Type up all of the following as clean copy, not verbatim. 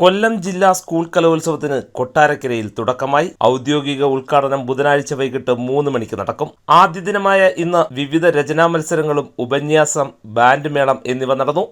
കൊല്ലം ജില്ലാ സ്കൂൾ കലോത്സവത്തിന് കൊട്ടാരക്കരയിൽ തുടക്കമായി. ഔദ്യോഗിക ഉദ്ഘാടനം ബുധനാഴ്ച വൈകിട്ട് 3 മണിക്ക് നടക്കും. ആദ്യ ദിനമായ ഇന്ന് വിവിധ രചനാ മത്സരങ്ങളും ഉപന്യാസം, ബാൻഡ് മേളം എന്നിവ നടന്നു.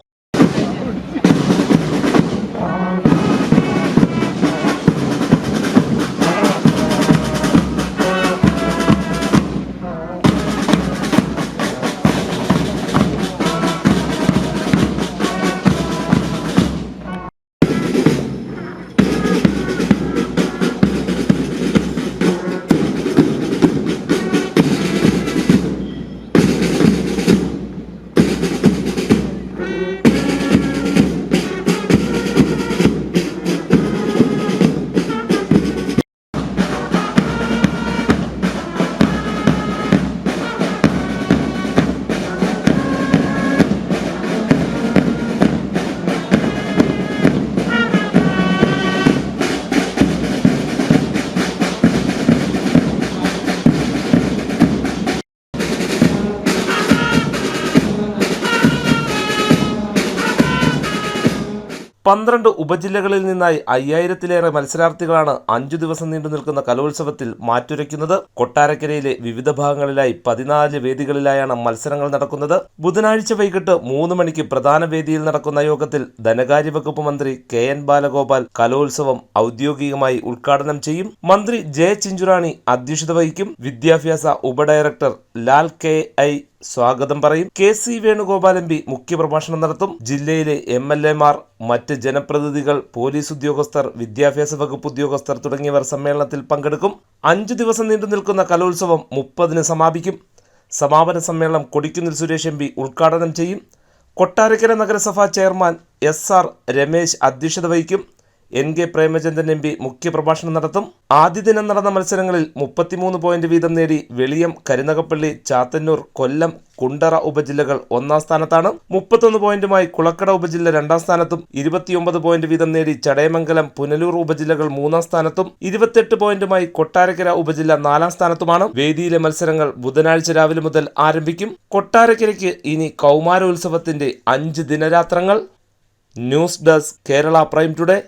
പന്ത്രണ്ട് ഉപജില്ലകളിൽ നിന്നായി 5000-ലേറെ മത്സരാർത്ഥികളാണ് 5 ദിവസം നീണ്ടു നിൽക്കുന്ന കലോത്സവത്തിൽ മാറ്റുരയ്ക്കുന്നത്. കൊട്ടാരക്കരയിലെ വിവിധ ഭാഗങ്ങളിലായി 14 വേദികളിലായാണ് മത്സരങ്ങൾ നടക്കുന്നത്. ബുധനാഴ്ച വൈകിട്ട് 3 മണിക്ക് പ്രധാന വേദിയിൽ നടക്കുന്ന യോഗത്തിൽ ധനകാര്യ വകുപ്പ് മന്ത്രി KN ബാലഗോപാൽ കലോത്സവം ഔദ്യോഗികമായി ഉദ്ഘാടനം ചെയ്യും. മന്ത്രി J ചിഞ്ചുറാണി അധ്യക്ഷത വഹിക്കും. വിദ്യാഭ്യാസ ഉപഡയറക്ടർ ലാൽ KI സ്വാഗതം പറയും. KC വേണുഗോപാൽ MP മുഖ്യപ്രഭാഷണം നടത്തും. ജില്ലയിലെ MLA-മാർ, മറ്റ് ജനപ്രതിനിധികൾ, പോലീസ് ഉദ്യോഗസ്ഥർ, വിദ്യാഭ്യാസ വകുപ്പ് ഉദ്യോഗസ്ഥർ തുടങ്ങിയവർ സമ്മേളനത്തിൽ പങ്കെടുക്കും. 5 ദിവസം നീണ്ടു നിൽക്കുന്ന കലോത്സവം 30-ന് സമാപിക്കും. സമാപന സമ്മേളനം കൊടിക്കുന്നിൽ സുരേഷ് MP ഉദ്ഘാടനം ചെയ്യും. കൊട്ടാരക്കര നഗരസഭാ ചെയർമാൻ SR രമേശ് അധ്യക്ഷത വഹിക്കും. NK പ്രേമചന്ദ്രൻ MP മുഖ്യപ്രഭാഷണം നടത്തും. ആദ്യ ദിനം നടന്ന മത്സരങ്ങളിൽ 33 പോയിന്റ് വീതം നേടി വെളിയം, കരുനാഗപ്പള്ളി, ചാത്തന്നൂർ, കൊല്ലം, കുണ്ടറ ഉപജില്ലകൾ 1-ാം സ്ഥാനത്താണ്. 31 പോയിന്റുമായി കുളക്കട ഉപജില്ല 2-ാം സ്ഥാനത്തും 29 പോയിന്റ് വീതം നേടി ചടയമംഗലം, പുനലൂർ ഉപജില്ലകൾ 3-ാം സ്ഥാനത്തും 28 പോയിന്റുമായി കൊട്ടാരക്കര ഉപജില്ല 4-ാം സ്ഥാനത്തുമാണ്. വേദിയിലെ മത്സരങ്ങൾ ബുധനാഴ്ച രാവിലെ മുതൽ ആരംഭിക്കും. കൊട്ടാരക്കരയ്ക്ക് ഇനി കൗമാരോത്സവത്തിന്റെ 5 ദിനരാത്രങ്ങൾ. News desk, Kerala prime today.